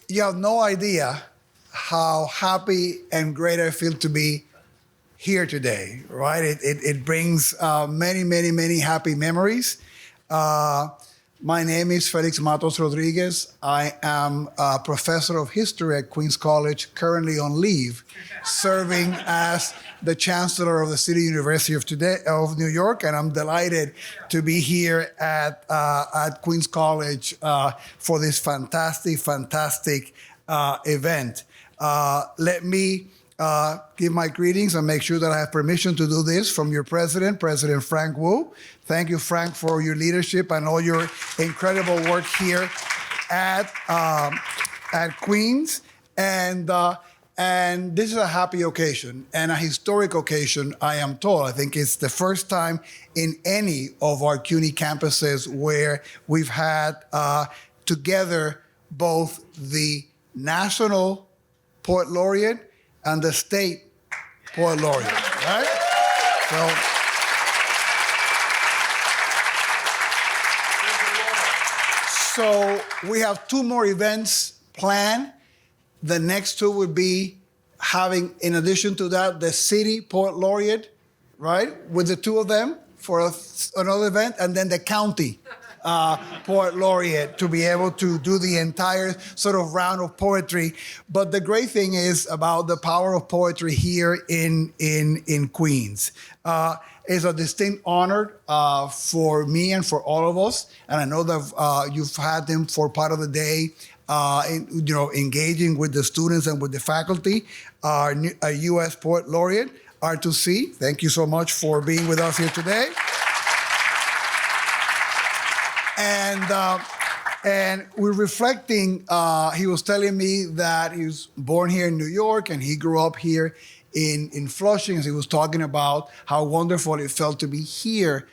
You have no idea how happy and great I feel to be here today, right? It brings many, many, many happy memories. Uh, my name is Felix Matos Rodriguez. I am a professor of history at Queens College, currently on leave, serving as the chancellor of the City University of New York, and I'm delighted to be here at Queens College for this fantastic event. Let me give my greetings and make sure that I have permission to do this from your president, President Frank Wu. Thank you, Frank, for your leadership and all your incredible work here at Queens. And this is a happy occasion and a historic occasion, I am told. I think it's the first time in any of our CUNY campuses where we've had together both the National Poet Laureate and the State Poet Laureate, right? So we have two more events planned. The next two would be having, in addition to that, the City Poet Laureate, right, with the two of them for another event, and then the County Poet Laureate to be able to do the entire sort of round of poetry. But the great thing is about the power of poetry here in Queens. It's a distinct honor for me and for all of us, and I know that you've had them for part of the day, engaging with the students and with the faculty. Our US Poet Laureate, R2C, thank you so much for being with us here today. And we're reflecting, he was telling me that he was born here in New York and he grew up here in Flushing, as he was talking about how wonderful it felt to be here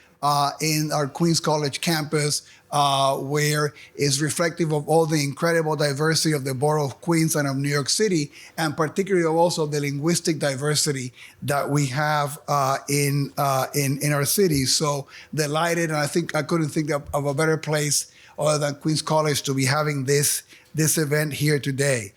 in our Queens College campus, where it's reflective of all the incredible diversity of the borough of Queens and of New York City, and particularly also the linguistic diversity that we have in our city. So delighted, and I think I couldn't think of a better place other than Queens College to be having this event here today.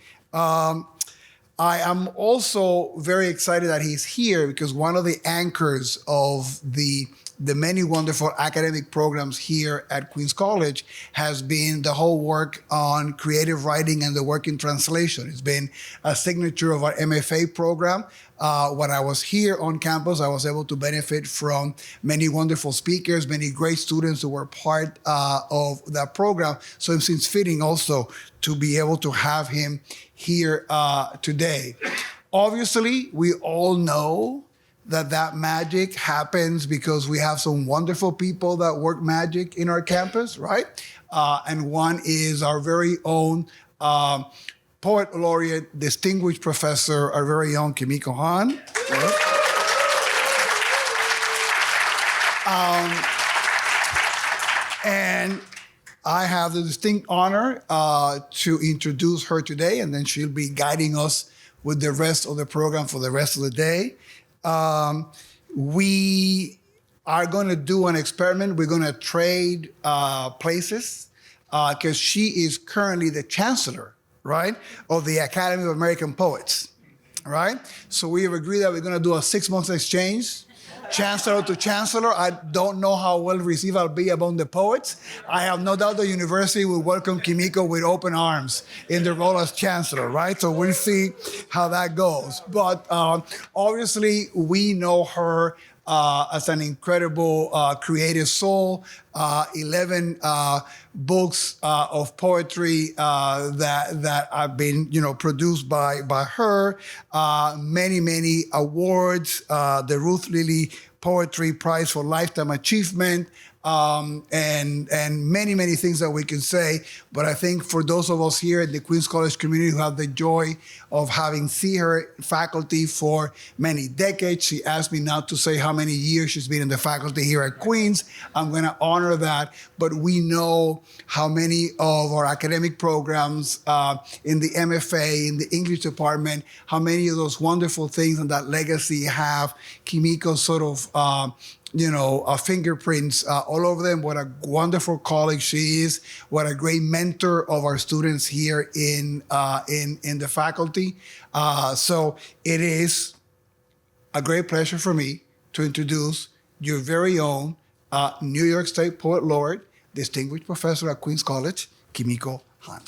I am also very excited that he's here because one of the anchors of the many wonderful academic programs here at Queens College has been the whole work on creative writing and the work in translation. It's been a signature of our MFA program. When I was here on campus, I was able to benefit from many wonderful speakers, many great students who were part of that program. So it seems fitting also to be able to have him here today. Obviously, we all know that magic happens because we have some wonderful people that work magic in our campus, right? And one is our very own Poet Laureate, distinguished professor, our very own Kimiko Hahn. And I have the distinct honor to introduce her today, and then she'll be guiding us with the rest of the program for the rest of the day. We are going to do an experiment. We're going to trade places because she is currently the chancellor, right, of the Academy of American Poets, right? So we have agreed that we're going to do a 6-month exchange, chancellor to chancellor. I don't know how well received I'll be among the poets. I have no doubt the university will welcome Kimiko with open arms in the role as chancellor, right? So we'll see how that goes. But obviously, we know her as an incredible creative soul, 11 books of poetry that have been, produced by her, many awards, the Ruth Lilly Poetry Prize for Lifetime Achievement, and many things that we can say. But I think for those of us here at the Queens College community who have the joy of having seen her faculty for many decades, she asked me not to say how many years she's been in the faculty here at Queens. I'm going to honor that. But we know how many of our academic programs in the MFA, in the English department, how many of those wonderful things and that legacy have Kimiko sort of fingerprints all over them. What a wonderful colleague she is. What a great mentor of our students here in the faculty. So it is a great pleasure for me to introduce your very own New York State Poet Laureate, distinguished professor at Queens College, Kimiko Hahn.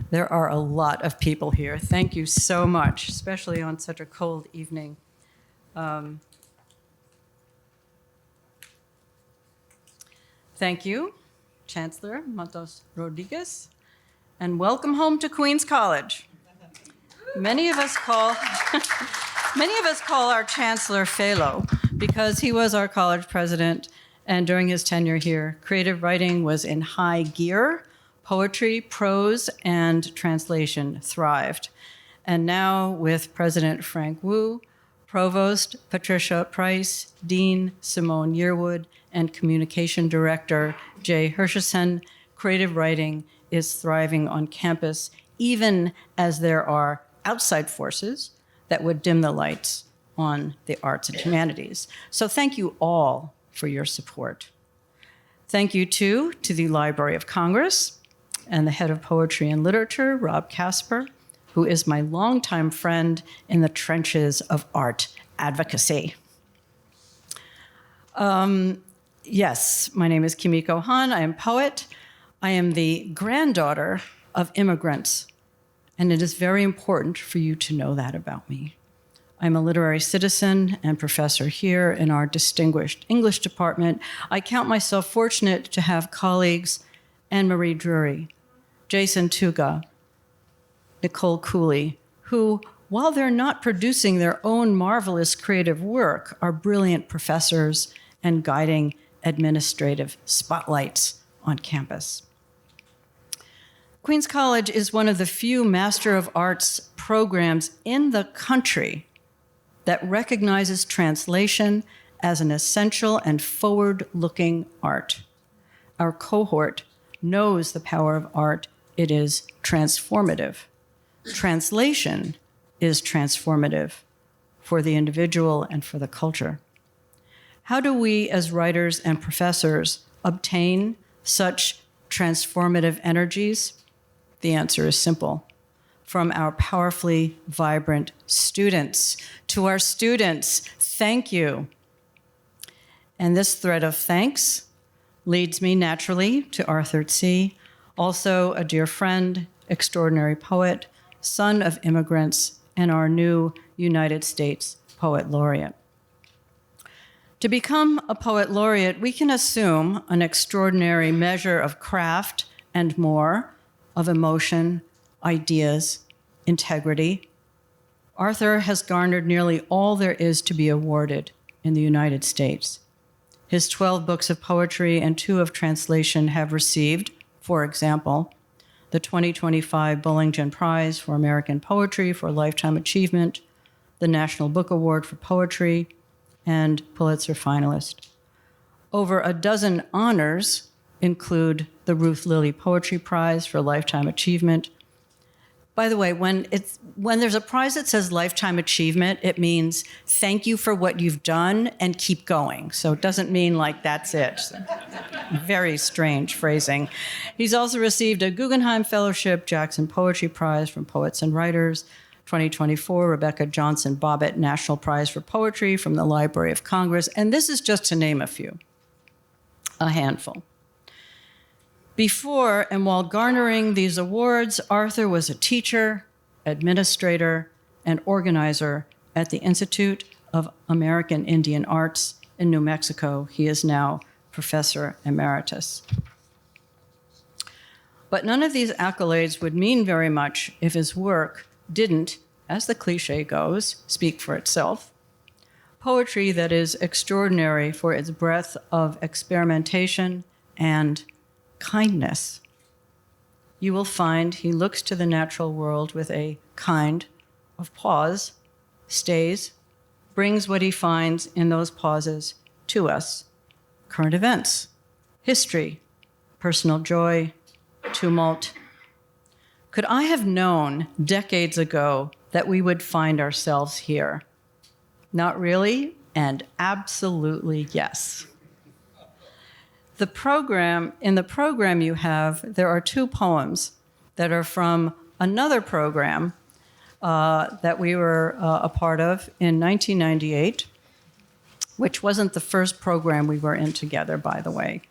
There are a lot of people here. Thank you so much, especially on such a cold evening. Thank you, Chancellor Matos Rodriguez, and welcome home to Queens College. Many of us call our Chancellor Phalo because he was our college president, and during his tenure here, creative writing was in high gear. Poetry, prose, and translation thrived. And now with President Frank Wu, Provost Patricia Price, Dean Simone Yearwood, and Communication Director Jay Hirschison, creative writing is thriving on campus, even as there are outside forces that would dim the lights on the arts and humanities. So thank you all for your support. Thank you, too, to the Library of Congress, and the head of poetry and literature, Rob Casper, who is my longtime friend in the trenches of art advocacy. Yes, my name is Kimiko Hahn. I am poet. I am the granddaughter of immigrants, and it is very important for you to know that about me. I'm a literary citizen and professor here in our distinguished English department. I count myself fortunate to have colleagues Anne-Marie Drury, Jason Tuga, Nicole Cooley, who, while they're not producing their own marvelous creative work, are brilliant professors and guiding administrative spotlights on campus. Queens College is one of the few Master of Arts programs in the country that recognizes translation as an essential and forward-looking art. Our cohort knows the power of art. It is transformative. Translation is transformative for the individual and for the culture. How do we, as writers and professors, obtain such transformative energies? The answer is simple. From our powerfully vibrant students. To our students, thank you. And this thread of thanks leads me naturally to Arthur Tse, also a dear friend, extraordinary poet, son of immigrants, and our new United States Poet Laureate. To become a Poet Laureate, we can assume an extraordinary measure of craft and more, of emotion, ideas, integrity. Arthur has garnered nearly all there is to be awarded in the United States. His 12 books of poetry and 2 of translation have received, for example, the 2025 Bullingen Prize for American Poetry for Lifetime Achievement, the National Book Award for Poetry, and Pulitzer finalist. Over a dozen honors include the Ruth Lilly Poetry Prize for Lifetime Achievement. By the way, when there's a prize that says Lifetime Achievement, it means thank you for what you've done and keep going. So it doesn't mean like that's it. Very strange phrasing. He's also received a Guggenheim Fellowship, Jackson Poetry Prize from Poets and Writers, 2024 Rebecca Johnson Bobbitt National Prize for Poetry from the Library of Congress, and this is just to name a few, a handful. Before and while garnering these awards, Arthur was a teacher, administrator, and organizer at the Institute of American Indian Arts in New Mexico. He is now Professor Emeritus. But none of these accolades would mean very much if his work didn't, as the cliche goes, speak for itself. Poetry that is extraordinary for its breadth of experimentation and kindness. you will find he looks to the natural world with a kind of pause, stays, brings what he finds in those pauses to us. Current events, history, personal joy, tumult. Could I have known decades ago that we would find ourselves here? Not really, and absolutely yes. In the program you have, there are 2 poems that are from another program that we were a part of in 1998, which wasn't the first program we were in together, by the way.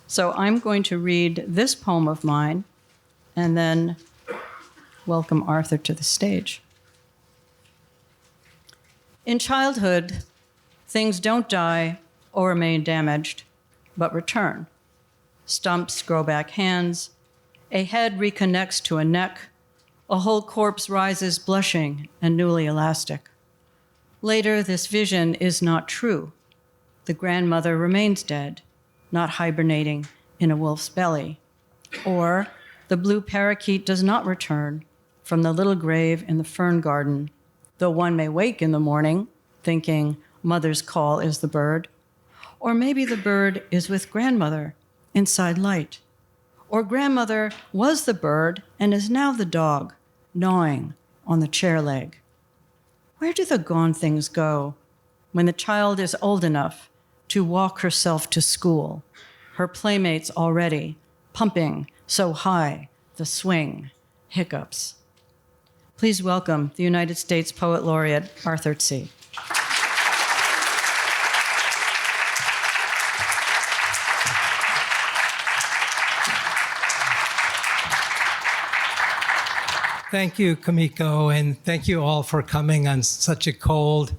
So I'm going to read this poem of mine and then welcome Arthur to the stage. In childhood, things don't die or remain damaged, but return. Stumps grow back hands, a head reconnects to a neck, a whole corpse rises blushing and newly elastic. Later, this vision is not true. The grandmother remains dead, not hibernating in a wolf's belly. Or the blue parakeet does not return from the little grave in the fern garden, though one may wake in the morning thinking mother's call is the bird. Or maybe the bird is with grandmother inside light. Or grandmother was the bird and is now the dog, gnawing on the chair leg. Where do the gone things go when the child is old enough to walk herself to school, her playmates already pumping so high, the swing, hiccups? Please welcome the United States Poet Laureate, Arthur C. Thank you, Kimiko, and thank you all for coming on such a cold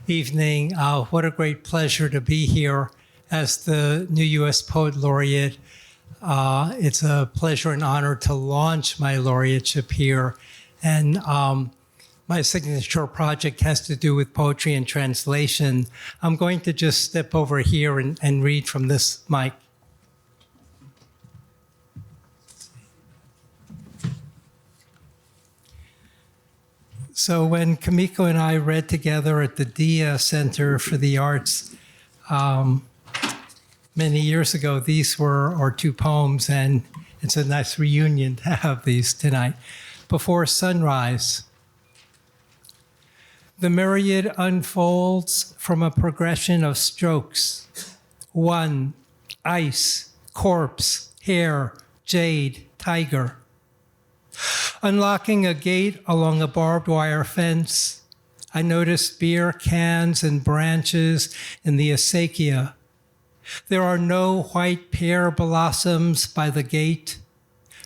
evening. What a great pleasure to be here as the new US Poet Laureate. It's a pleasure and honor to launch my laureateship here. And my signature project has to do with poetry and translation. I'm going to just step over here and read from this mic. So when Kimiko and I read together at the DIA Center for the Arts many years ago, these were our 2 poems, and it's a nice reunion to have these tonight. Before sunrise, the myriad unfolds from a progression of strokes. 1, ice, corpse, hair, jade, tiger. Unlocking a gate along a barbed wire fence, I noticed beer cans and branches in the acequia. There are no white pear blossoms by the gate,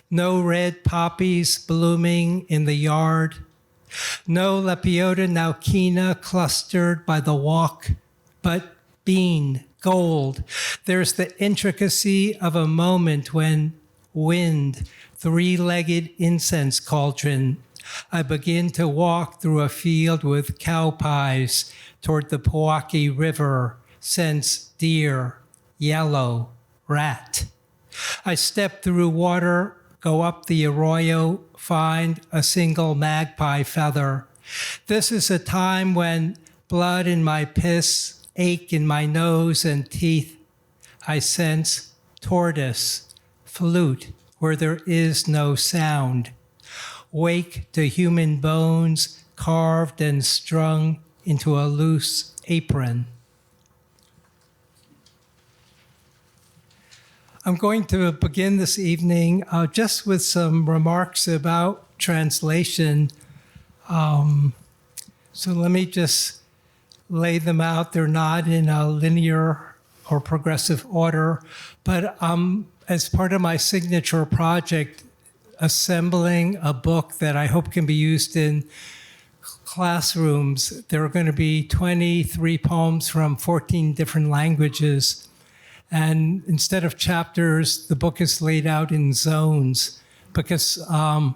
no red poppies blooming in the yard, no Lepiota nauquina clustered by the walk, but bean, gold. There's the intricacy of a moment when wind, 3-legged incense cauldron. I begin to walk through a field with cow pies toward the Pewaukee River, sense deer, yellow, rat. I step through water, go up the arroyo, find a single magpie feather. This is a time when blood in my piss, ache in my nose and teeth. I sense tortoise, flute, where there is no sound. Wake to human bones carved and strung into a loose apron. I'm going to begin this evening just with some remarks about translation. So let me just lay them out. They're not in a linear or progressive order, but as part of my signature project, assembling a book that I hope can be used in classrooms. There are going to be 23 poems from 14 different languages. And instead of chapters, the book is laid out in zones because I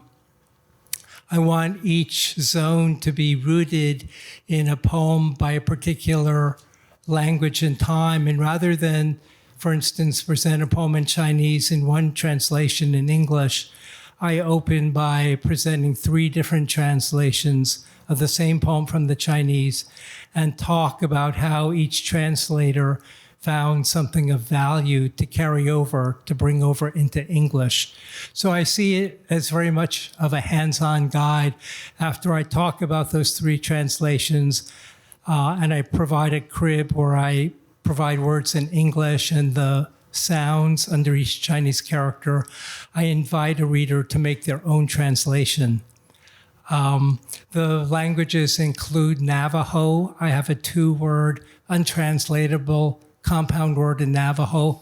want each zone to be rooted in a poem by a particular language and time. And rather than for instance, present a poem in Chinese and one translation in English, I open by presenting 3 different translations of the same poem from the Chinese and talk about how each translator found something of value to carry over, to bring over into English. So I see it as very much of a hands-on guide. After I talk about those 3 translations, and I provide a crib where I provide words in English and the sounds under each Chinese character, I invite a reader to make their own translation. The languages include Navajo. I have a 2-word, untranslatable compound word in Navajo,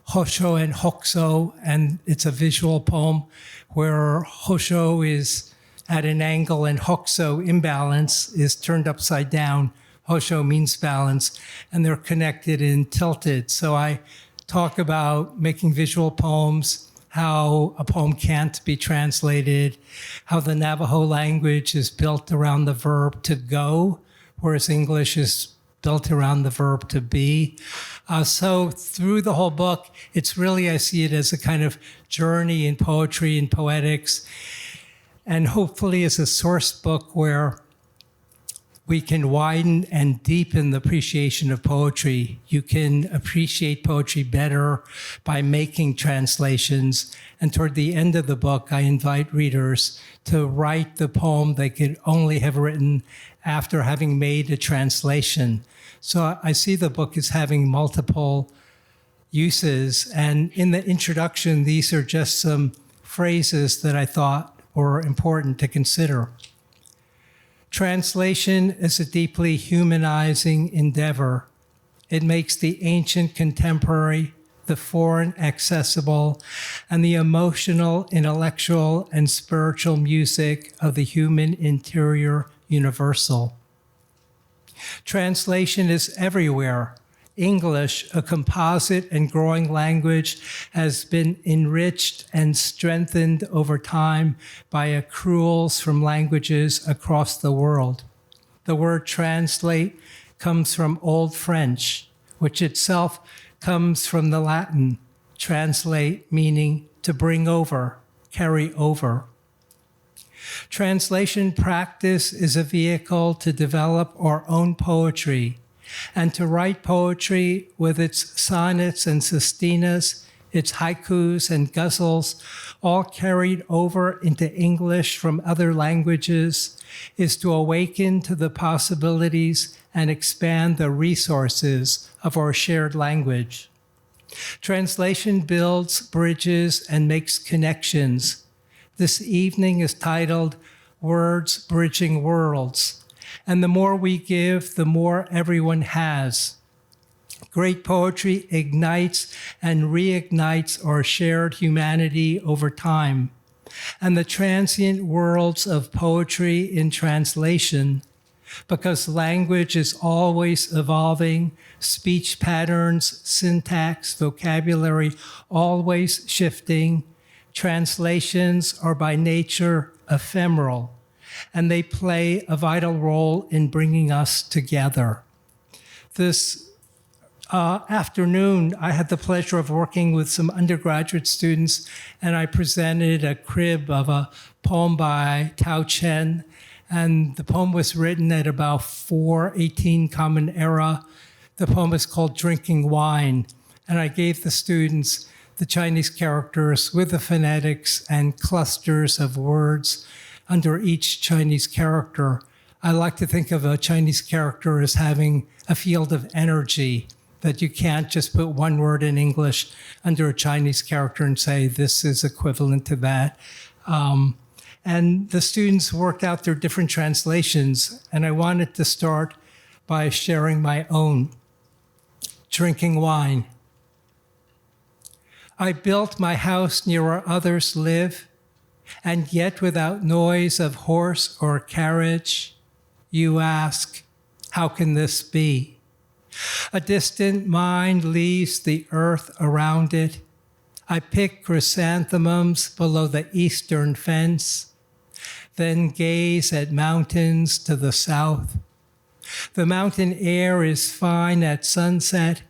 Hosho and Hoxo, and it's a visual poem where Hosho is at an angle and Hoxo, imbalance, is turned upside down. Hosho means balance, and they're connected and tilted. So I talk about making visual poems, how a poem can't be translated, how the Navajo language is built around the verb to go, whereas English is built around the verb to be. So through the whole book, it's really, I see it as a kind of journey in poetry and poetics, and hopefully as a source book where we can widen and deepen the appreciation of poetry. You can appreciate poetry better by making translations. And toward the end of the book, I invite readers to write the poem they could only have written after having made a translation. So I see the book as having multiple uses. And in the introduction, these are just some phrases that I thought were important to consider. Translation is a deeply humanizing endeavor. It makes the ancient contemporary, the foreign accessible, and the emotional, intellectual, and spiritual music of the human interior universal. Translation is everywhere. English, a composite and growing language, has been enriched and strengthened over time by accruals from languages across the world. The word translate comes from Old French, which itself comes from the Latin, translate meaning to bring over, carry over. Translation practice is a vehicle to develop our own poetry and to write poetry with its sonnets and sestinas, its haikus and ghazals, all carried over into English from other languages, is to awaken to the possibilities and expand the resources of our shared language. Translation builds bridges and makes connections. This evening is titled Words Bridging Worlds. And the more we give, the more everyone has. Great poetry ignites and reignites our shared humanity over time. And the transient worlds of poetry in translation, because language is always evolving, speech patterns, syntax, vocabulary, always shifting. Translations are by nature ephemeral, and they play a vital role in bringing us together. This afternoon, I had the pleasure of working with some undergraduate students, and I presented a crib of a poem by Tao Chen, and the poem was written at about 418 Common Era. The poem is called Drinking Wine, and I gave the students the Chinese characters with the phonetics and clusters of words under each Chinese character. I like to think of a Chinese character as having a field of energy, that you can't just put one word in English under a Chinese character and say this is equivalent to that. And the students worked out their different translations, and I wanted to start by sharing my own. Drinking wine. I built my house near where others live, and yet without noise of horse or carriage. You ask, how can this be? A distant mind leaves the earth around it. I pick chrysanthemums below the eastern fence, then gaze at mountains to the south. The mountain air is fine at sunset,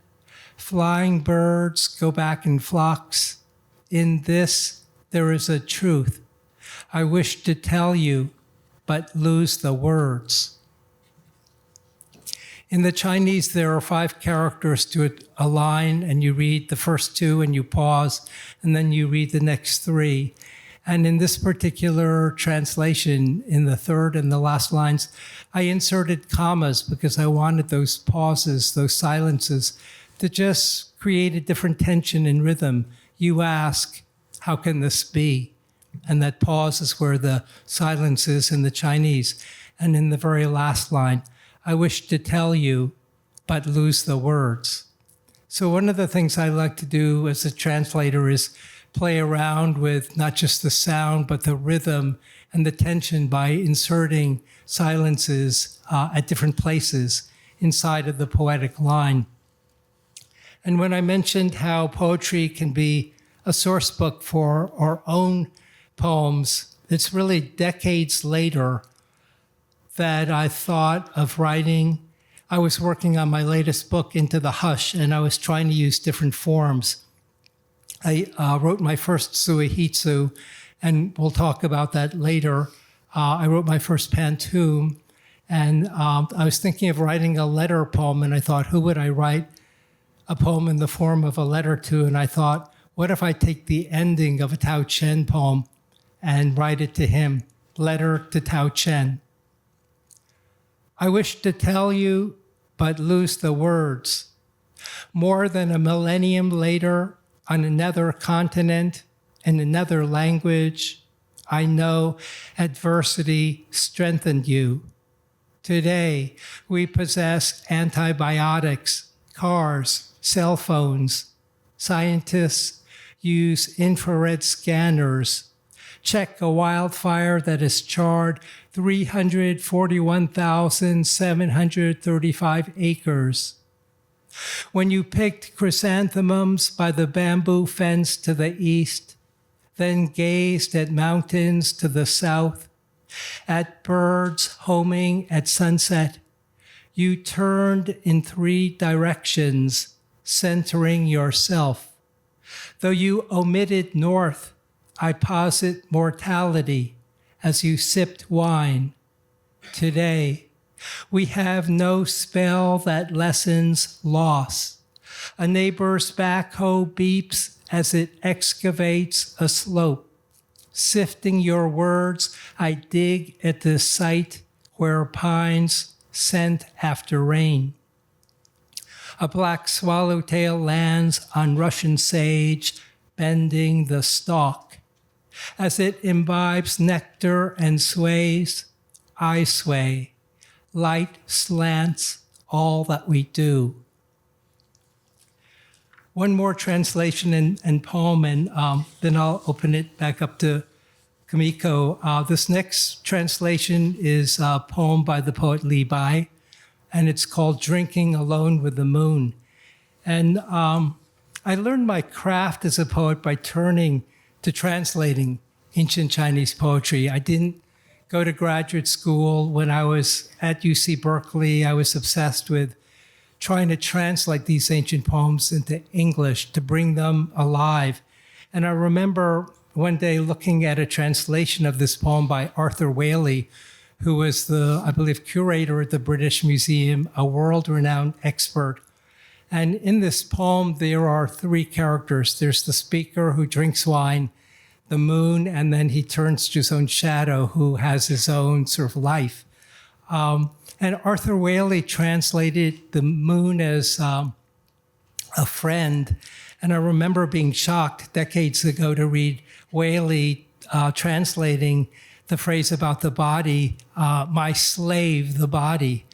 Flying birds go back in flocks. In this, there is a truth. I wish to tell you, but lose the words. In the Chinese, there are 5 characters to a line, and you read the first 2 and you pause, and then you read the next 3. And in this particular translation, in the third and the last lines, I inserted commas because I wanted those pauses, those silences, to just create a different tension and rhythm. You ask, how can this be? And that pause is where the silence is in the Chinese. And in the very last line, I wish to tell you, but lose the words. So one of the things I like to do as a translator is play around with not just the sound, but the rhythm and the tension by inserting silences at different places inside of the poetic line. And when I mentioned how poetry can be a source book for our own poems, it's really decades later that I thought of writing. I was working on my latest book, Into the Hush, and I was trying to use different forms. I wrote my first suihitsu, and we'll talk about that later. I wrote my first pantoum, and I was thinking of writing a letter poem, and I thought, who would I write a poem in the form of a letter to? And I thought, what if I take the ending of a Tao Chen poem and write it to him, letter to Tao Chen. I wish to tell you, but lose the words. More than a millennium later, on another continent, in another language, I know adversity strengthened you. Today, we possess antibiotics, cars, cell phones. Scientists use infrared scanners. Check a wildfire that has charred 341,735 acres. When you picked chrysanthemums by the bamboo fence to the east, then gazed at mountains to the south, at birds homing at sunset, you turned in 3 directions, centering yourself. Though you omitted north, I posit mortality as you sipped wine. Today, we have no spell that lessens loss. A neighbor's backhoe beeps as it excavates a slope. Sifting your words, I dig at the site where pines scent after rain. A black swallowtail lands on Russian sage, bending the stalk. As it imbibes nectar and sways, I sway. Light slants all that we do. One more translation and poem, and then I'll open it back up to Kimiko. This next translation is a poem by the poet Li Bai, and it's called Drinking Alone with the Moon. And I learned my craft as a poet by turning to translating ancient Chinese poetry. I didn't go to graduate school. When I was at UC Berkeley, I was obsessed with trying to translate these ancient poems into English to bring them alive. And I remember one day looking at a translation of this poem by Arthur Waley, who was the, I believe, curator at the British Museum, a world-renowned expert. And in this poem, there are 3 characters. There's the speaker who drinks wine, the moon, and then he turns to his own shadow who has his own sort of life. And Arthur Waley translated the moon as a friend. And I remember being shocked decades ago to read Waley translating the phrase about the body, my slave, the body.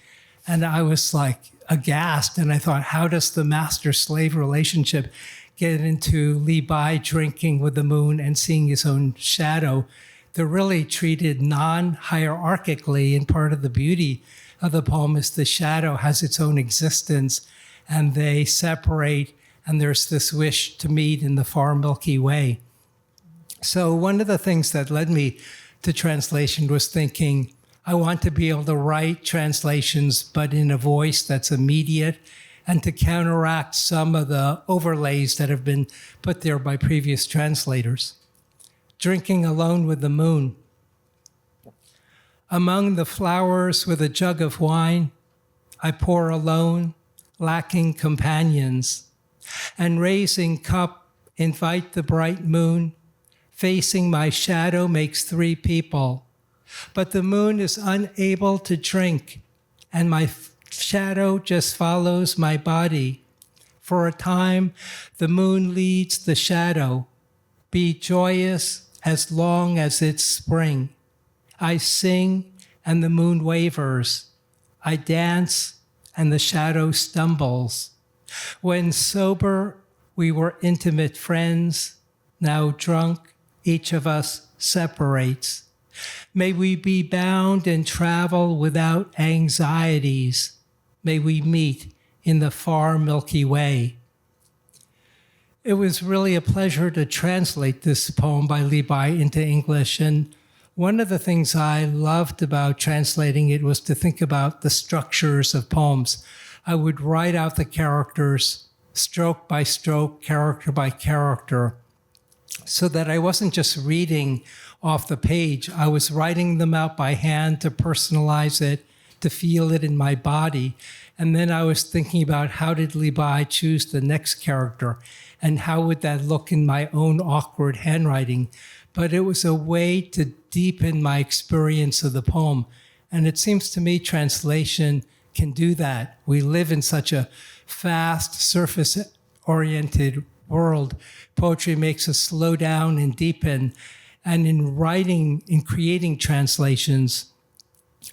And I was like aghast. And I thought, how does the master-slave relationship get into Li Bai drinking with the moon and seeing his own shadow? They're really treated non-hierarchically, and part of the beauty of the poem is the shadow has its own existence, and they separate, and there's this wish to meet in the far Milky Way. So one of the things that led me to translation was thinking, I want to be able to write translations, but in a voice that's immediate and to counteract some of the overlays that have been put there by previous translators. Drinking alone with the moon. Among the flowers with a jug of wine, I pour alone, lacking companions, and raising cup, invite the bright moon. Facing my shadow makes 3 people, but the moon is unable to drink, and my shadow just follows my body. For a time, the moon leads the shadow. Be joyous as long as it's spring. I sing, and the moon wavers. I dance, and the shadow stumbles. When sober, we were intimate friends. Now drunk, each of us separates. May we be bound and travel without anxieties. May we meet in the far Milky Way. It was really a pleasure to translate this poem by Levi into English. And one of the things I loved about translating it was to think about the structures of poems. I would write out the characters, stroke by stroke, character by character, so that I wasn't just reading off the page. I was writing them out by hand to personalize it, to feel it in my body. And then I was thinking about how did Levi choose the next character, and how would that look in my own awkward handwriting. But it was a way to deepen my experience of the poem. And it seems to me translation can do that. We live in such a fast, surface-oriented world. Poetry makes us slow down and deepen. And in writing, in creating translations,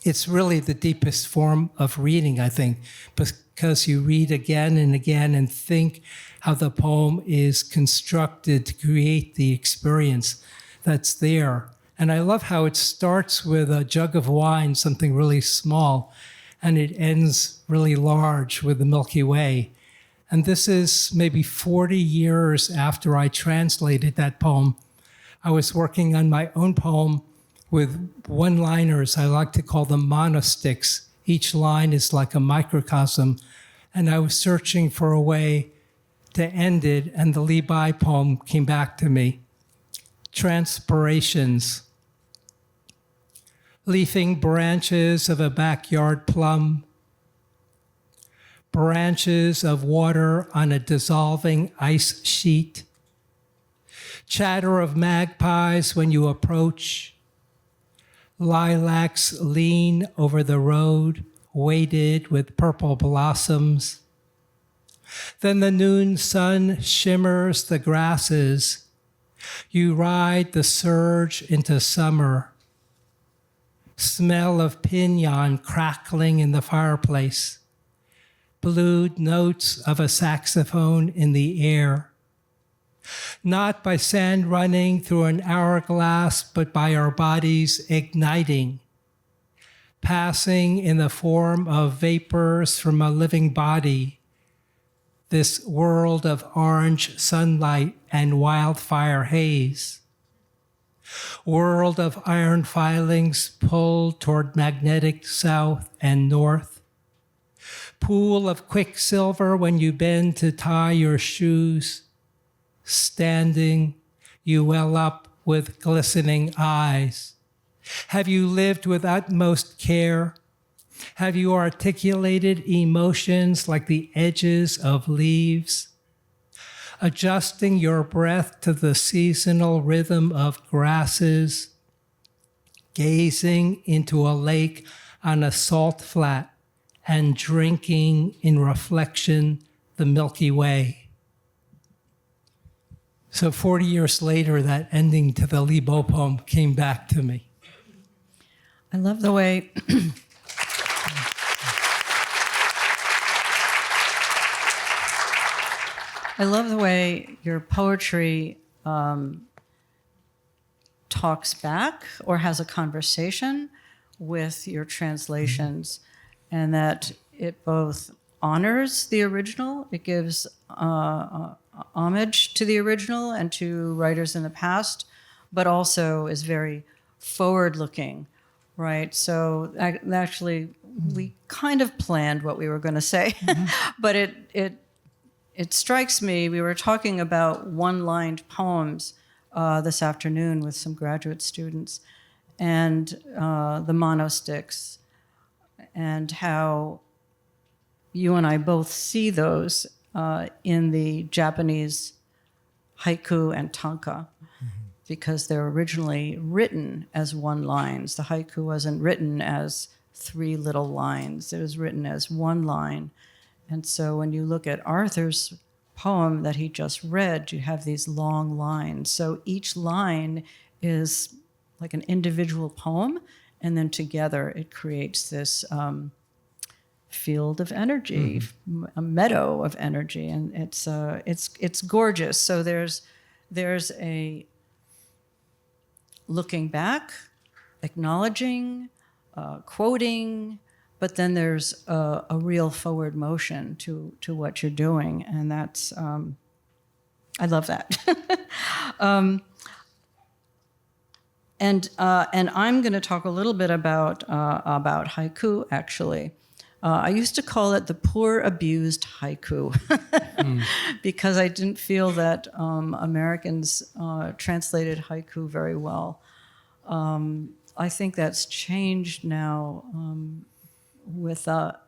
it's really the deepest form of reading, I think, because you read again and again and think how the poem is constructed to create the experience that's there. And I love how it starts with a jug of wine, something really small, and it ends really large with the Milky Way. And this is maybe 40 years after I translated that poem. I was working on my own poem with one-liners. I like to call them monostichs. Each line is like a microcosm. And I was searching for a way to end it, and the Levi poem came back to me. Transpirations. Leafing branches of a backyard plum. Branches of water on a dissolving ice sheet. Chatter of magpies when you approach. Lilacs lean over the road, weighted with purple blossoms. Then the noon sun shimmers the grasses. You ride the surge into summer. Smell of pinon crackling in the fireplace. Blued notes of a saxophone in the air. Not by sand running through an hourglass, but by our bodies igniting. Passing in the form of vapors from a living body. This world of orange sunlight and wildfire haze. World of iron filings pulled toward magnetic south and north. Pool of quicksilver when you bend to tie your shoes. Standing, you well up with glistening eyes. Have you lived with utmost care? Have you articulated emotions like the edges of leaves? Adjusting your breath to the seasonal rhythm of grasses, gazing into a lake on a salt flat, and drinking in reflection the Milky Way. So 40 years later, that ending to the Levi poem came back to me. I love the way your poetry talks back or has a conversation with your translations, and that it both honors the original, it gives homage to the original and to writers in the past, but also is very forward-looking, right? So actually, we kind of planned what we were going to say, but it strikes me, we were talking about one-lined poems this afternoon with some graduate students, and the monostichs, and how you and I both see those in the Japanese haiku and tanka, because they're originally written as one lines. The haiku wasn't written as 3 little lines. It was written as one line. And so when you look at Arthur's poem that he just read, you have these long lines. So each line is like an individual poem, and then together it creates this field of energy, a meadow of energy, and it's gorgeous. So there's a looking back, acknowledging, quoting, but then there's a real forward motion to what you're doing, and that's I love that. And I'm going to talk a little bit about haiku, actually. I used to call it the poor abused haiku because I didn't feel that Americans translated haiku very well. I think that's changed now with the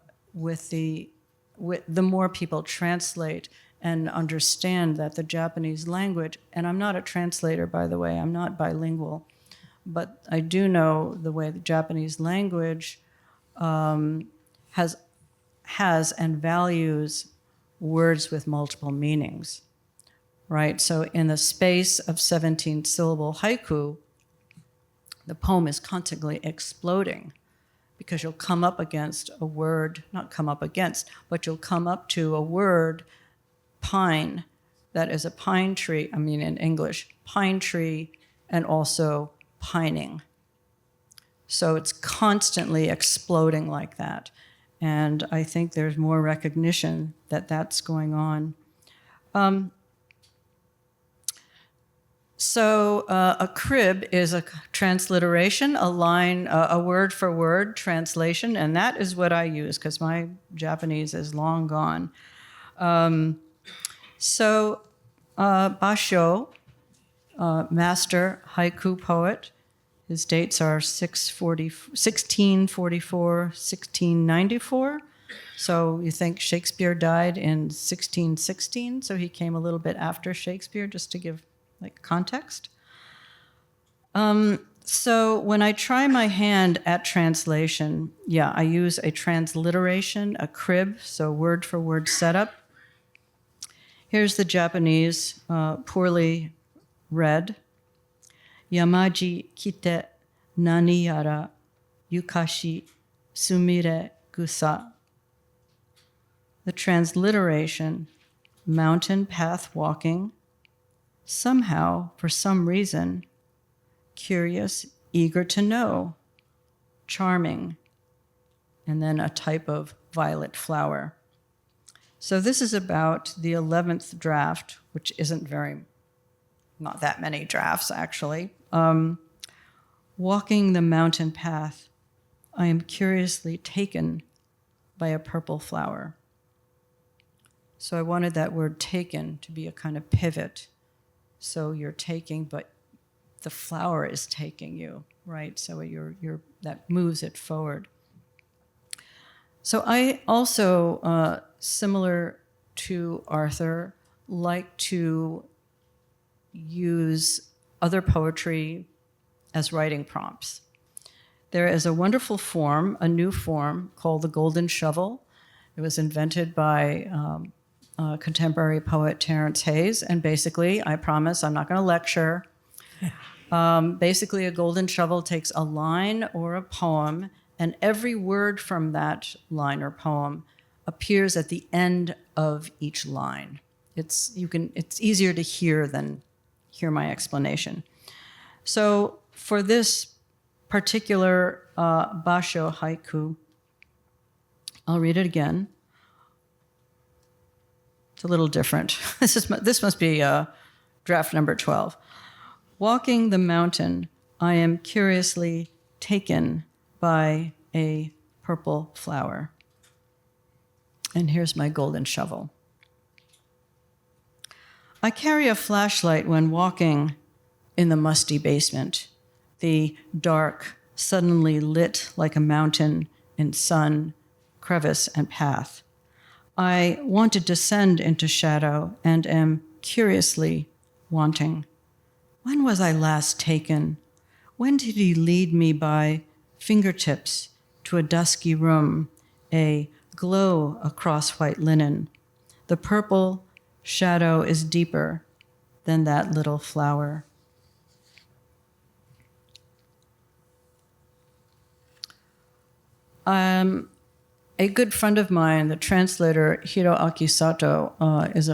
more people translate and understand that the Japanese language, and I'm not a translator, by the way, I'm not bilingual, but I do know the way the Japanese language has and values words with multiple meanings, right? So in the space of 17-syllable haiku, the poem is constantly exploding, because you'll come up against a word, not come up against, but you'll come up to a word, pine, that is a pine tree, I mean in English, pine tree, and also pining. So it's constantly exploding like that. And I think there's more recognition that that's going on. So a crib is a transliteration, a line, a word for word translation, and that is what I use because my Japanese is long gone. Basho, master haiku poet, his dates are 1644, 1694. So you think Shakespeare died in 1616, so he came a little bit after Shakespeare, just to give like context. So when I try my hand at translation, I use a transliteration, a crib, so word for word setup. Here's the Japanese, poorly read. Yamaji kite nani yara yukashi sumire gusa. The transliteration, mountain path walking, somehow, for some reason, curious, eager to know, charming, and then a type of violet flower. So this is about the 11th draft, which isn't not that many drafts, actually. Walking the mountain path, I am curiously taken by a purple flower. So I wanted that word taken to be a kind of pivot. So you're taking, but the flower is taking you, right? So that moves it forward. So I also, similar to Arthur, like to use other poetry as writing prompts. There is a wonderful form, a new form, called the golden shovel. It was invented by contemporary poet Terence Hayes, and basically, I promise I'm not going to lecture. Basically, a golden shovel takes a line or a poem, and every word from that line or poem appears at the end of each line. It's easier to hear than hear my explanation. So for this particular Basho haiku, I'll read it again. It's a little different. This must be draft number 12. Walking the mountain, I am curiously taken by a purple flower. And here's my golden shovel. I carry a flashlight when walking in the musty basement, the dark, suddenly lit like a mountain in sun, crevice, and path. I want to descend into shadow and am curiously wanting. When was I last taken? When did he lead me by fingertips to a dusky room, a glow across white linen? The purple shadow is deeper than that little flower. A good friend of mine, the translator Hiroaki Sato, is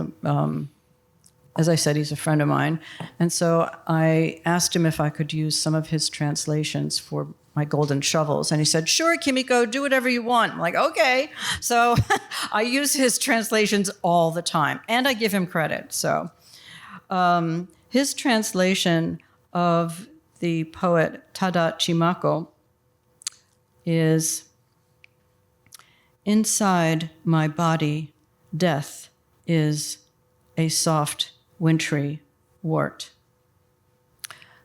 as I said, he's a friend of mine. And so I asked him if I could use some of his translations for my golden shovels. And he said, sure, Kimiko, do whatever you want. I'm like, okay. So I use his translations all the time, and I give him credit. So his translation of the poet Tada Chimako is, inside my body, death is a soft, wintry wart.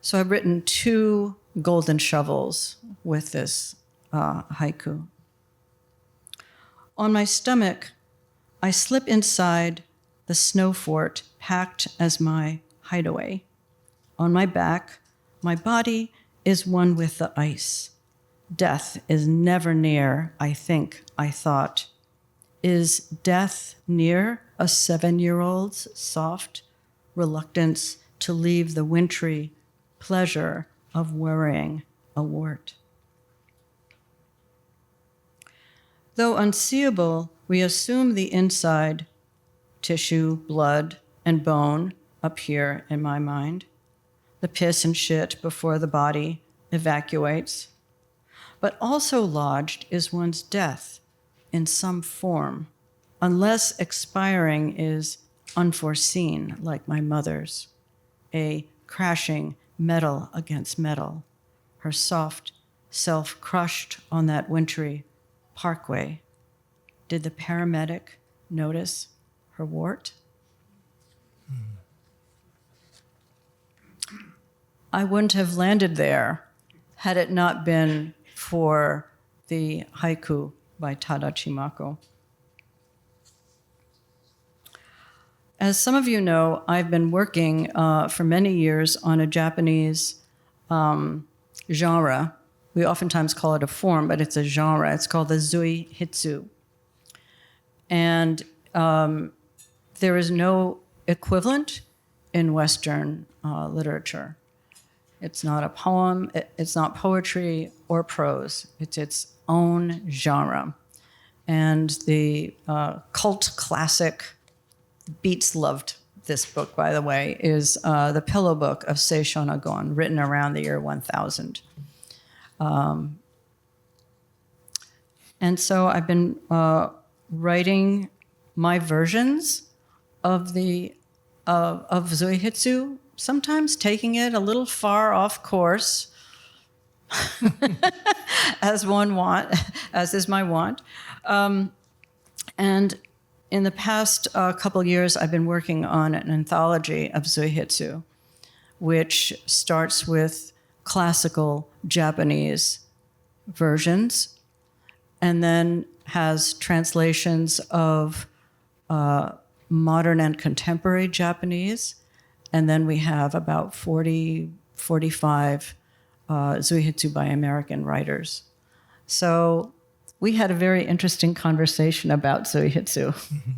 So I've written 2 golden shovels with this haiku. On my stomach, I slip inside the snow fort packed as my hideaway. On my back, my body is one with the ice. Death is never near, I think, I thought. Is death near a 7-year-old's soft reluctance to leave the wintry pleasure of worrying a wart? Though unseeable, we assume the inside, tissue, blood, and bone up here in my mind, the piss and shit before the body evacuates. But also lodged is one's death in some form, unless expiring is unforeseen, like my mother's, a crashing metal against metal, her soft self crushed on that wintry parkway. Did the paramedic notice her wart? I wouldn't have landed there had it not been for the haiku by Tada Chimako. As some of you know, I've been working for many years on a Japanese genre. We oftentimes call it a form, but it's a genre. It's called the Zui Hitsu. And there is no equivalent in Western literature. It's not a poem, it's not poetry or prose. It's its own genre. And the cult classic, Beats loved this book, by the way, is the Pillow Book of Sei Shonagon, written around the year 1000. And so I've been writing my versions of the of Zuihitsu, sometimes taking it a little far off course, as is my want. And in the past couple years, I've been working on an anthology of Zuihitsu, which starts with classical Japanese versions and then has translations of modern and contemporary Japanese. And then we have about 40, 45 Zuihitsu by American writers. So we had a very interesting conversation about Zuihitsu. Mm-hmm.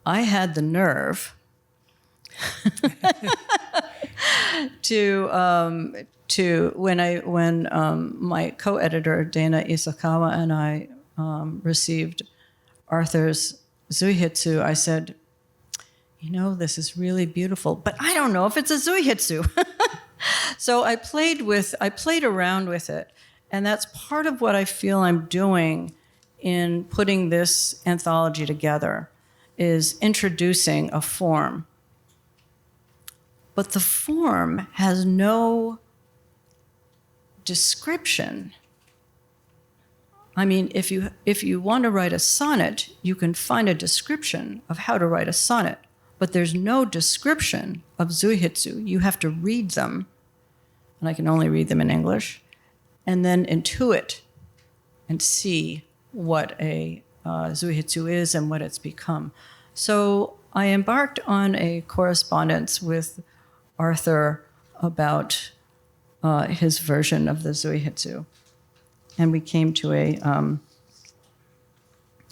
I had the nerve to when my co-editor Dana Isakawa and I received Arthur's Zuihitsu, I said, you know, this is really beautiful, but I don't know if it's a Zuihitsu. So I played around with it, and that's part of what I feel I'm doing in putting this anthology together, is introducing a form. but the form has no description. I mean, if you want to write a sonnet, you can find a description of how to write a sonnet, but there's no description of zuihitsu. You have to read them, and I can only read them in English, and then intuit and see what a zuihitsu is and what it's become. So I embarked on a correspondence with Arthur about his version of the zuihitsu, and we came to a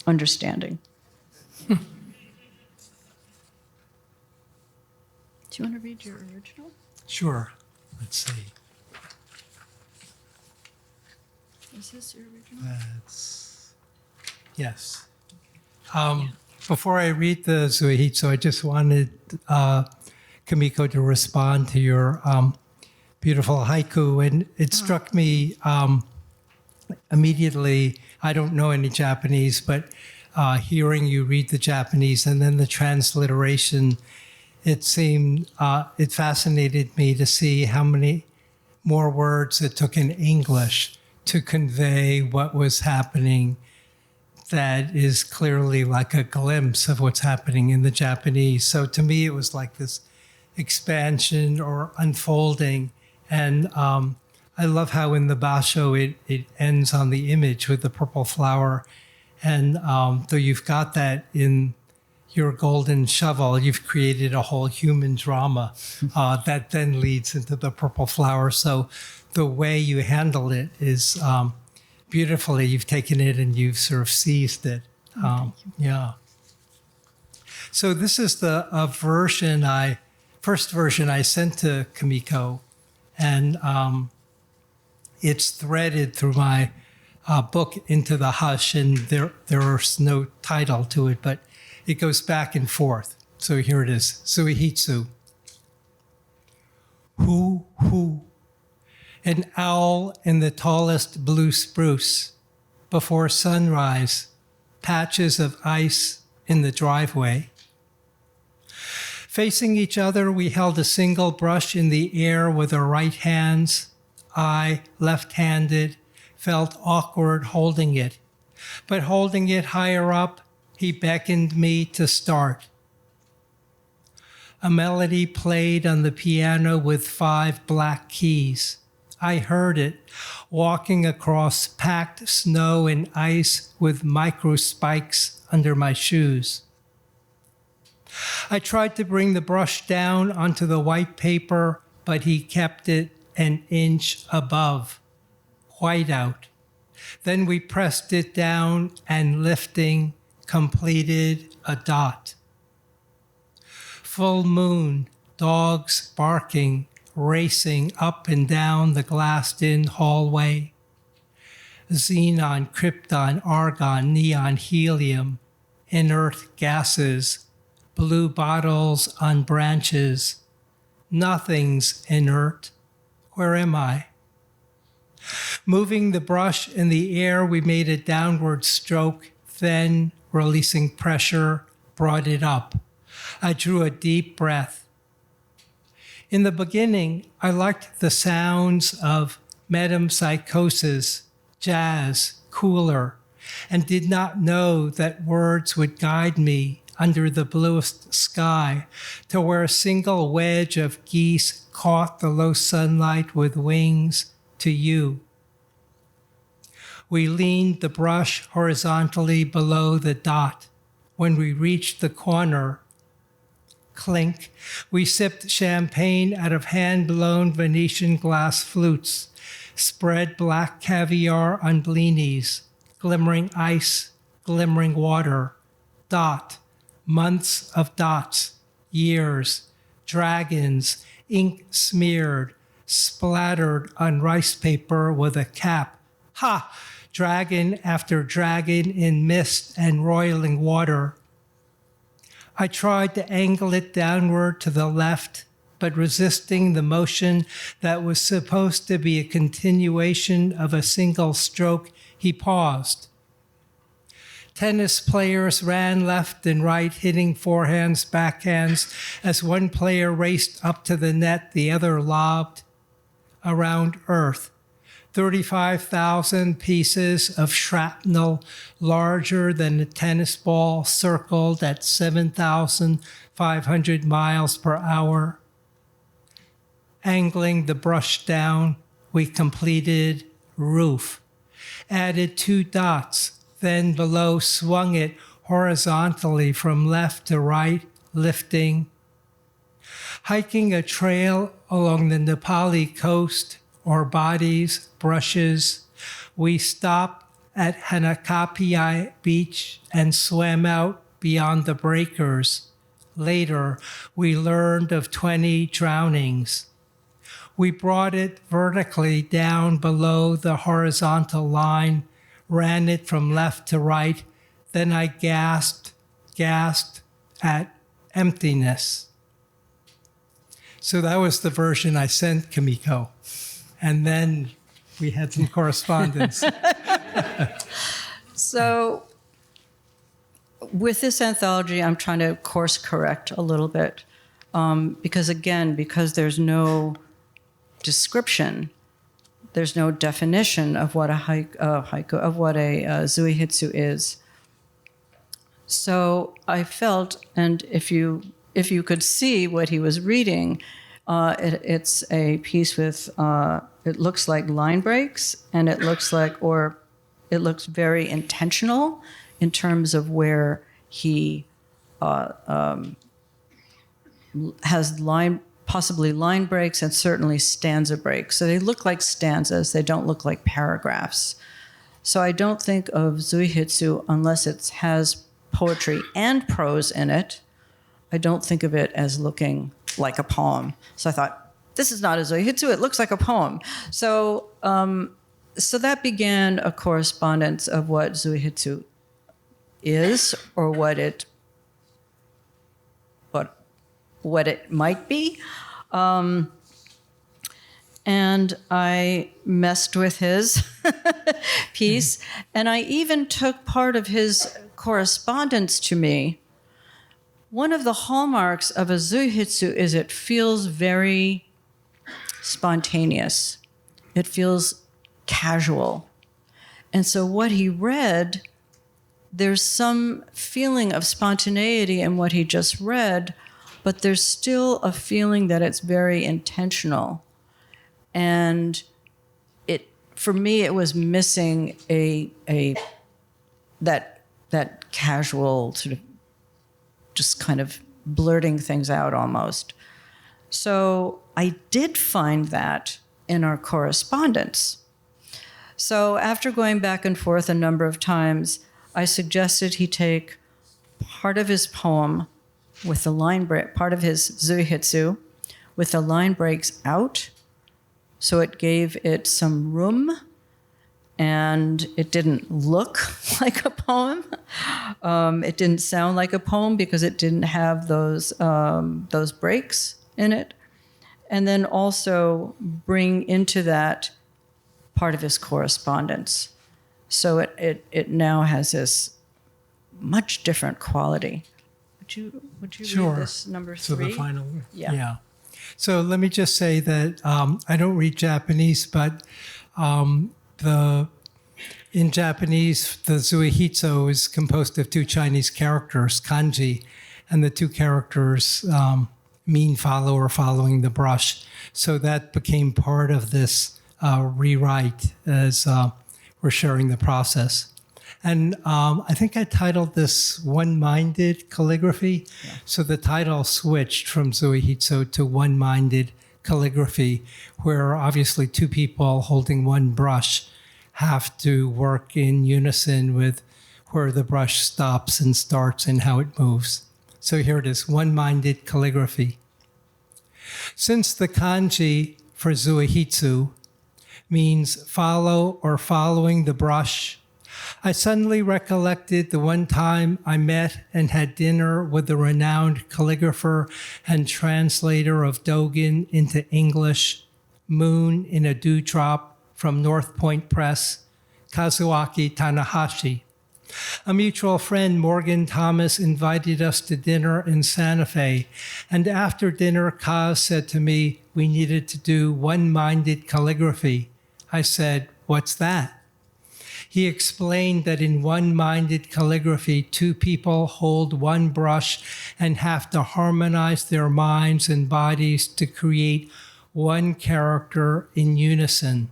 understanding. Do you want to read your original? Sure. Let's see. Is this your original? Yes. Before I read the zuihitsu, I just wanted Kimiko to respond to your beautiful haiku, and it struck me immediately. I don't know any Japanese, but hearing you read the Japanese and then the transliteration, it fascinated me to see how many more words it took in English to convey what was happening. That is clearly like a glimpse of what's happening in the Japanese. So to me, it was like this expansion or unfolding. And I love how in the basho it ends on the image with the purple flower. And though you've got that in your golden shovel, you've created a whole human drama that then leads into the purple flower. So the way you handle it is beautifully. You've taken it and you've sort of seized it. Yeah. So this is the first version I sent to Kimiko, and it's threaded through my book Into the Hush, and there's no title to it, but it goes back and forth. So here it is, Zuihitsu. Hoo, hoo. An owl in the tallest blue spruce. Before sunrise, patches of ice in the driveway. Facing each other, we held a single brush in the air with our right hands. I, left-handed, felt awkward holding it. But holding it higher up, he beckoned me to start. A melody played on the piano with 5 black keys. I heard it, walking across packed snow and ice with micro spikes under my shoes. I tried to bring the brush down onto the white paper, but he kept it an inch above, white out. Then we pressed it down and lifting, completed a dot. Full moon, dogs barking, racing up and down the glassed-in hallway. Xenon, krypton, argon, neon, helium, inert gases, blue bottles on branches. Nothing's inert. Where am I? Moving the brush in the air, we made a downward stroke, then, releasing pressure, brought it up. I drew a deep breath. In the beginning, I liked the sounds of metempsychosis, jazz, cooler, and did not know that words would guide me under the bluest sky to where a single wedge of geese caught the low sunlight with wings to you. We leaned the brush horizontally below the dot. When we reached the corner, clink, we sipped champagne out of hand-blown Venetian glass flutes, spread black caviar on blinis, glimmering ice, glimmering water, dot, months of dots, years, dragons, ink smeared, splattered on rice paper with a cap. Ha! Dragon after dragon in mist and roiling water. I tried to angle it downward to the left, but resisting the motion that was supposed to be a continuation of a single stroke, he paused. Tennis players ran left and right, hitting forehands, backhands. As one player raced up to the net, the other lobbed around earth. 35,000 pieces of shrapnel larger than a tennis ball circled at 7,500 miles per hour. Angling the brush down, we completed roof. Added 2 dots, then below swung it horizontally from left to right, lifting. Hiking a trail along the Nepali coast, or bodies, brushes, we stopped at Hanakapi Beach and swam out beyond the breakers. Later, we learned of 20 drownings. We brought it vertically down below the horizontal line, ran it from left to right. Then I gasped at emptiness. So that was the version I sent Kimiko. And then we had some correspondence. So with this anthology, I'm trying to course correct a little bit. Because there's no description, there's no definition of what a haiku, of what a zuihitsu is. So I felt, and if you could see what he was reading, it's a piece with, it looks like line breaks, and it looks very intentional in terms of where he has possibly line breaks and certainly stanza breaks. So they look like stanzas, they don't look like paragraphs. So I don't think of zuihitsu unless it has poetry and prose in it. I don't think of it as looking like a poem. So I thought, this is not a zuihitsu, it looks like a poem. So that began a correspondence of what zuihitsu is, or what it might be. And I messed with his piece, and I even took part of his correspondence to me. One of the hallmarks of a zuihitsu is it feels very spontaneous. It feels casual. And so what he read, there's some feeling of spontaneity in what he just read, but there's still a feeling that it's very intentional. And for me, it was missing that casual sort of just kind of blurting things out almost. So I did find that in our correspondence. So after going back and forth a number of times, I suggested he take part of his poem with the line break, part of his zuihitsu with the line breaks out, so it gave it some room and it didn't look like a poem. It didn't sound like a poem because it didn't have those breaks in it. And then also bring into that part of his correspondence. So it now has this much different quality. Would you Sure. read this number 3? So the final, Yeah. So let me just say that I don't read Japanese, but in Japanese, the zuihitsu is composed of 2 Chinese characters, kanji, and the 2 characters mean follow or following the brush. So that became part of this rewrite as we're sharing the process. And I think I titled this One-Minded Calligraphy. Yeah. So the title switched from zuihitsu to One-Minded Calligraphy, where obviously 2 people holding one brush have to work in unison with where the brush stops and starts and how it moves. So here it is, One-Minded Calligraphy. Since the kanji for zuihitsu means follow or following the brush, I suddenly recollected the one time I met and had dinner with the renowned calligrapher and translator of Dogen into English, Moon in a Dewdrop from North Point Press, Kazuaki Tanahashi. A mutual friend, Morgan Thomas, invited us to dinner in Santa Fe. And after dinner, Kaz said to me we needed to do one-minded calligraphy. I said, "What's that?" He explained that in one-minded calligraphy, two people hold one brush and have to harmonize their minds and bodies to create one character in unison.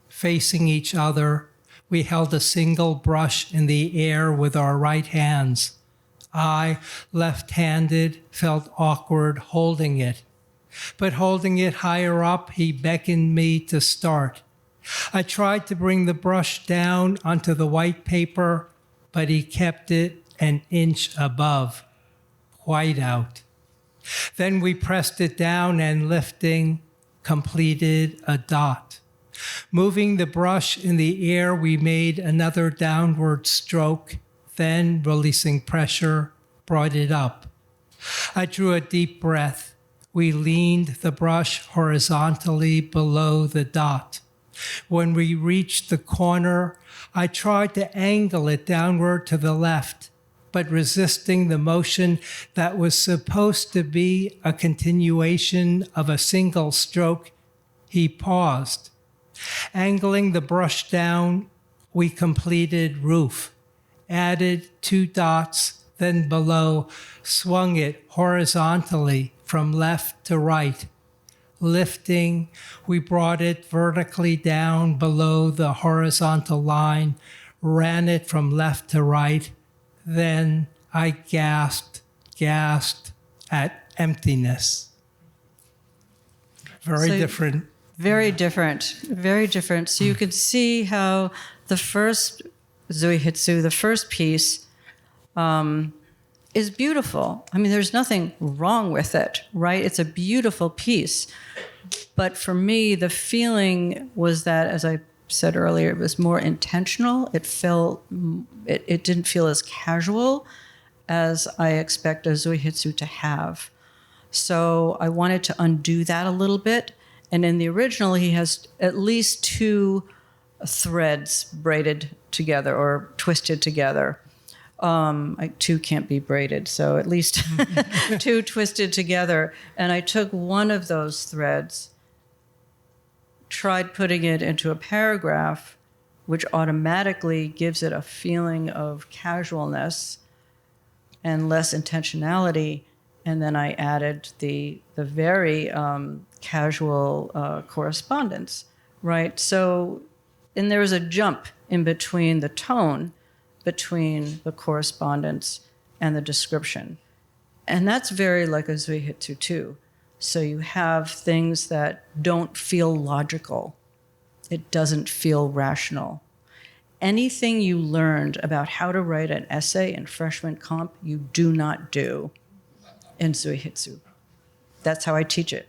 Facing each other, we held a single brush in the air with our right hands. I, left-handed, felt awkward holding it. But holding it higher up, he beckoned me to start. I tried to bring the brush down onto the white paper, but he kept it an inch above, white out. Then we pressed it down and lifting, completed a dot. Moving the brush in the air, we made another downward stroke, then releasing pressure, brought it up. I drew a deep breath. We leaned the brush horizontally below the dot. When we reached the corner, I tried to angle it downward to the left, but resisting the motion that was supposed to be a continuation of a single stroke, he paused. Angling the brush down, we completed roof, added 2 dots, then below, swung it horizontally from left to right. Lifting, we brought it vertically down below the horizontal line, ran it from left to right. Then I gasped at emptiness. Very different. Very different, very different. So you could see how the first Zuihitsu, the first piece, is beautiful. I mean, there's nothing wrong with it, right? It's a beautiful piece. But for me, the feeling was that, as I said earlier, it was more intentional. It didn't feel as casual as I expect a Zuihitsu to have. So I wanted to undo that a little bit. And in the original, he has at least 2 threads braided together or twisted together. 2 can't be braided, so at least 2 twisted together. And I took one of those threads, tried putting it into a paragraph, which automatically gives it a feeling of casualness and less intentionality. And then I added the very casual correspondence, right? So, and there was a jump in between the tone, between the correspondence and the description. And that's very like a Zuihitsu too. So you have things that don't feel logical. It doesn't feel rational. Anything you learned about how to write an essay in freshman comp, you do not do in Zuihitsu. That's how I teach it.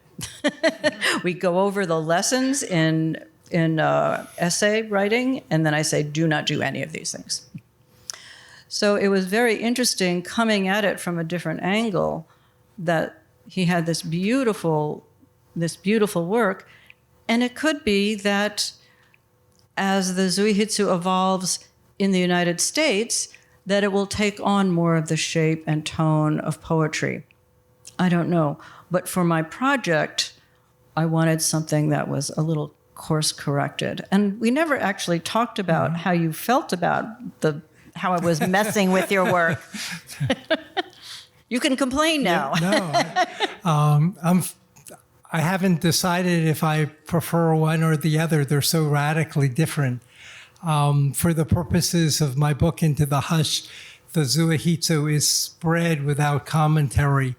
We go over the lessons in essay writing, and then I say, do not do any of these things. So it was very interesting coming at it from a different angle, that he had this beautiful work. And it could be that as the Zuihitsu evolves in the United States, that it will take on more of the shape and tone of poetry. I don't know. But for my project, I wanted something that was a little course corrected. And we never actually talked about how you felt about how I was messing with your work. You can complain now. I haven't decided if I prefer one or the other. They're so radically different. For the purposes of my book, Into the Hush, the Zuihitsu is spread without commentary,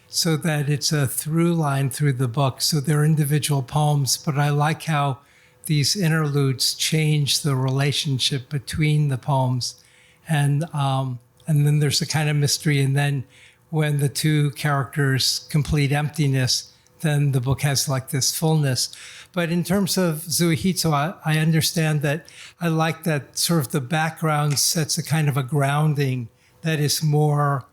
so that it's a through line through the book. So they're individual poems, but I like how these interludes change the relationship between the poems. And then there's a kind of mystery. And then when the 2 characters complete emptiness, then the book has like this fullness. But in terms of Zuihitsu, I understand that I like that sort of the background sets a kind of a grounding that is more,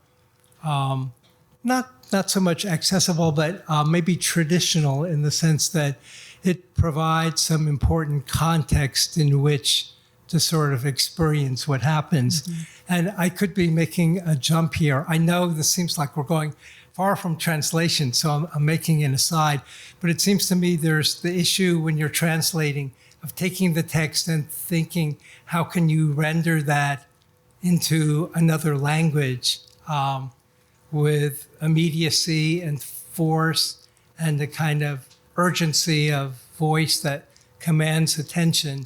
not so much accessible, but maybe traditional, in the sense that it provides some important context in which to sort of experience what happens. And I could be making a jump here. I know this seems like we're going far from translation, so I'm making an aside. But it seems to me there's the issue when you're translating of taking the text and thinking, how can you render that into another language with immediacy and force and the kind of urgency of voice that commands attention.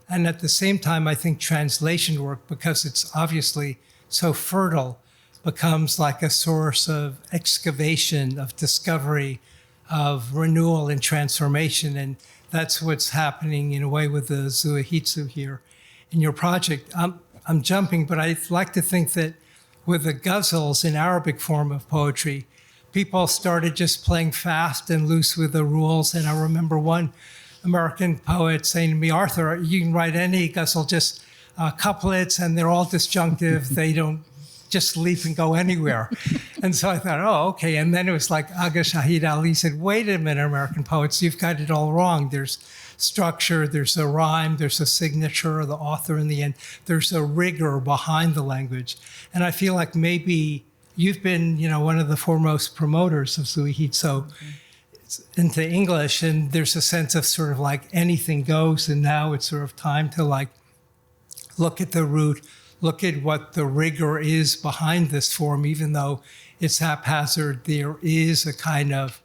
And at the same time, I think translation work, because it's obviously so fertile, becomes like a source of excavation, of discovery, of renewal and transformation. And that's what's happening in a way with the Zuihitsu here in your project. I'm jumping, but I'd like to think that with the ghazals, an Arabic form of poetry, people started just playing fast and loose with the rules. And I remember one American poet saying to me, Arthur, you can write any ghazal, just couplets, and they're all disjunctive. They don't just leap and go anywhere. And so I thought, oh, okay. And then it was like Aga Shahid Ali said, wait a minute, American poets, you've got it all wrong. There's structure, there's a rhyme, there's a signature of the author in the end. There's a rigor behind the language. And I feel like maybe you've been, one of the foremost promoters of Zuihitsu into English, and there's a sense of sort of like anything goes, and now it's sort of time to like look at the root, look at what the rigor is behind this form. Even though it's haphazard, there is a kind of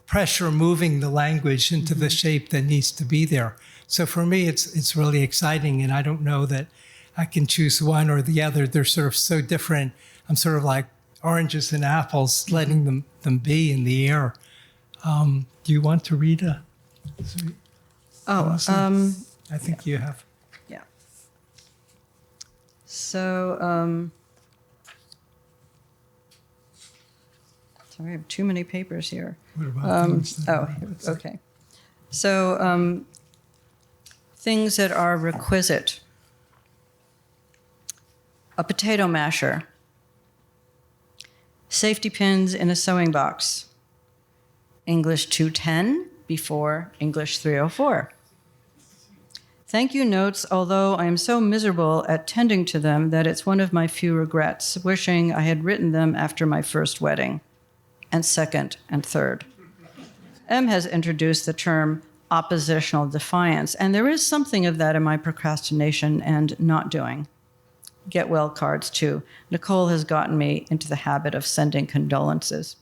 pressure moving the language into the shape that needs to be there. So for me, it's really exciting, and I don't know that I can choose one or the other. They're sort of so different. I'm sort of like oranges and apples, letting them be in the air. Do you want to read a? Oh, I think you have. yeah. So, sorry, I have too many papers here. What about things that are Okay. So, things that are requisite. A potato masher. Safety pins in a sewing box. English 210 before English 304. Thank you notes, although I am so miserable at tending to them that it's one of my few regrets, wishing I had written them after my first wedding, and second and third. M has introduced the term oppositional defiance, and there is something of that in my procrastination and not doing. Get well cards, too. Nicole has gotten me into the habit of sending condolences.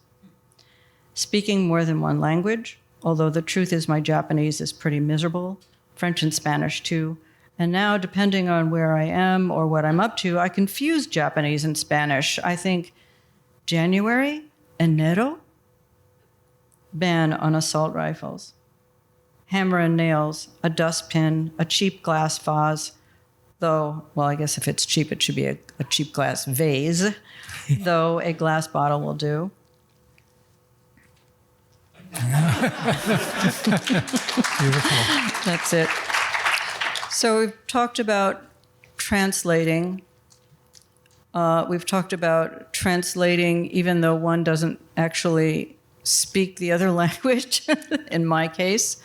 Speaking more than one language, although the truth is my Japanese is pretty miserable, French and Spanish, too. And now, depending on where I am or what I'm up to, I confuse Japanese and Spanish. I think January, enero, ban on assault rifles. Hammer and nails, a dustpan, a cheap glass vase, though, well, I guess if it's cheap, it should be a cheap glass vase, though a glass bottle will do. Beautiful. That's it. So we've talked about translating. We've talked about translating even though one doesn't actually speak the other language, in my case.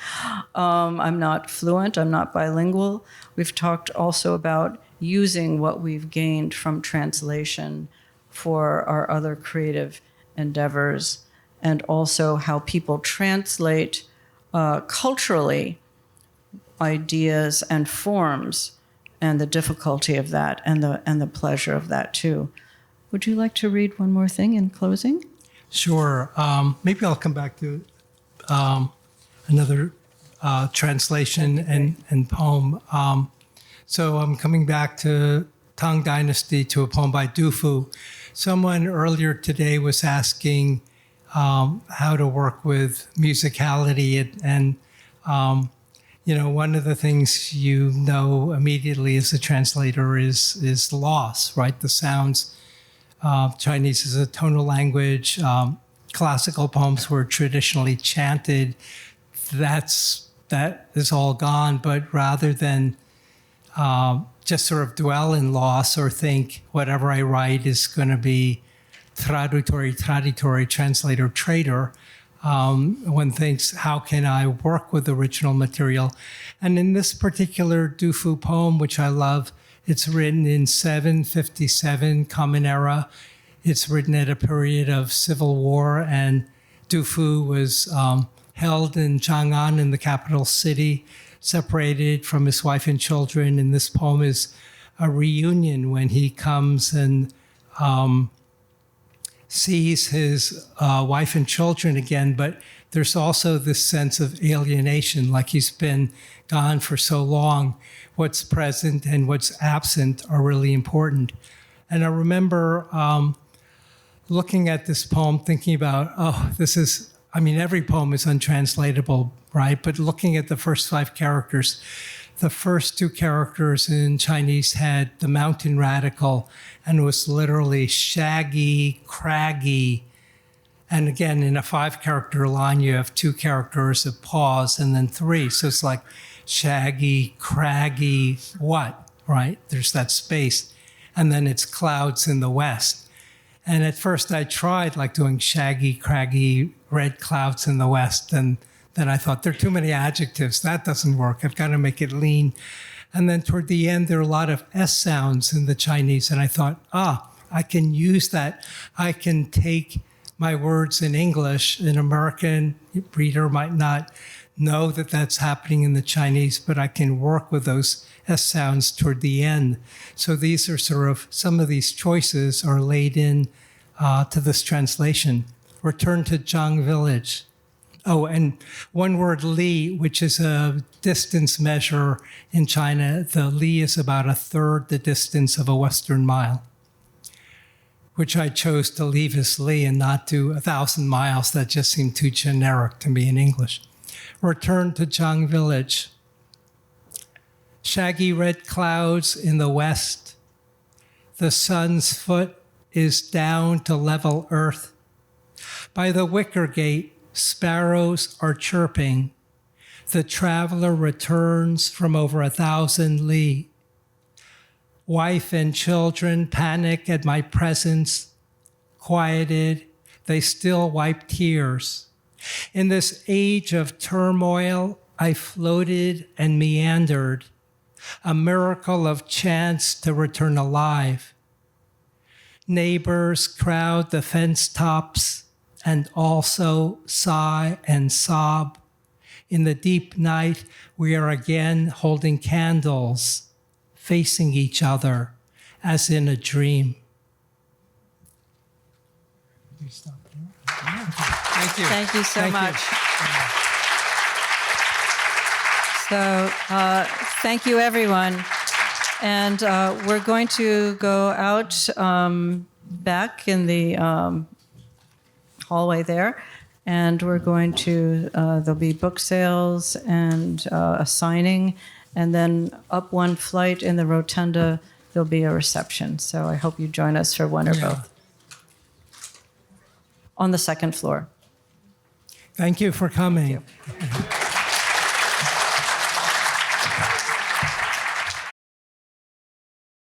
I'm not fluent, I'm not bilingual. We've talked also about using what we've gained from translation for our other creative endeavors, and also how people translate culturally ideas and forms, and the difficulty of that, and the pleasure of that too. Would you like to read one more thing in closing? Sure. Maybe I'll come back to another translation and poem. So I'm coming back to Tang Dynasty, to a poem by Du Fu. Someone earlier today was asking how to work with musicality, and one of the things immediately as a translator is loss, right? The sounds. Chinese is a tonal language. Classical poems were traditionally chanted. That is all gone. But rather than just sort of dwell in loss or think whatever I write is going to be traditory, translator, trader, one thinks, how can I work with original material? And in this particular Du Fu poem, which I love, it's written in 757 Common Era. It's written at a period of civil war, and Du Fu was held in Chang'an, in the capital city, separated from his wife and children. And this poem is a reunion when he comes and sees his wife and children again, but there's also this sense of alienation, like he's been gone for so long. What's present and what's absent are really important. And I remember looking at this poem, thinking about, every poem is untranslatable, right? But looking at the first 5 characters, the first 2 characters in Chinese had the mountain radical, and it was literally shaggy, craggy. And again, in a 5-character line, you have 2 characters, a pause, and then 3. So it's like shaggy, craggy, what, right? There's that space. And then it's clouds in the west. And at first I tried like doing shaggy, craggy, red clouds in the west. And then I thought, there are too many adjectives. That doesn't work. I've got to make it lean. And then toward the end, there are a lot of S sounds in the Chinese. And I thought, I can use that. I can take my words in English. An American reader might not know that that's happening in the Chinese, but I can work with those S sounds toward the end. So these are sort of, some of these choices are laid in to this translation. Return to Zhang Village. Oh, and one word, li, which is a distance measure in China. The li is about 1/3 the distance of a Western mile, which I chose to leave as li and not do 1,000 miles. That just seemed too generic to me in English. Return to Zhang Village. Shaggy red clouds in the west. The sun's foot is down to level earth. By the wicker gate, sparrows are chirping. The traveler returns from over 1,000 li. Wife and children panic at my presence. Quieted, they still wipe tears. In this age of turmoil, I floated and meandered, a miracle of chance to return alive. Neighbors crowd the fence tops and also sigh and sob. In the deep night, we are again holding candles, facing each other as in a dream. Thank you. Thank you so much. So thank you, everyone. And we're going to go out back in the hallway there. And we're going to, there'll be book sales and a signing. And then up one flight in the rotunda, there'll be a reception. So I hope you join us for one or both. On the second floor. Thank you for coming. Thank you.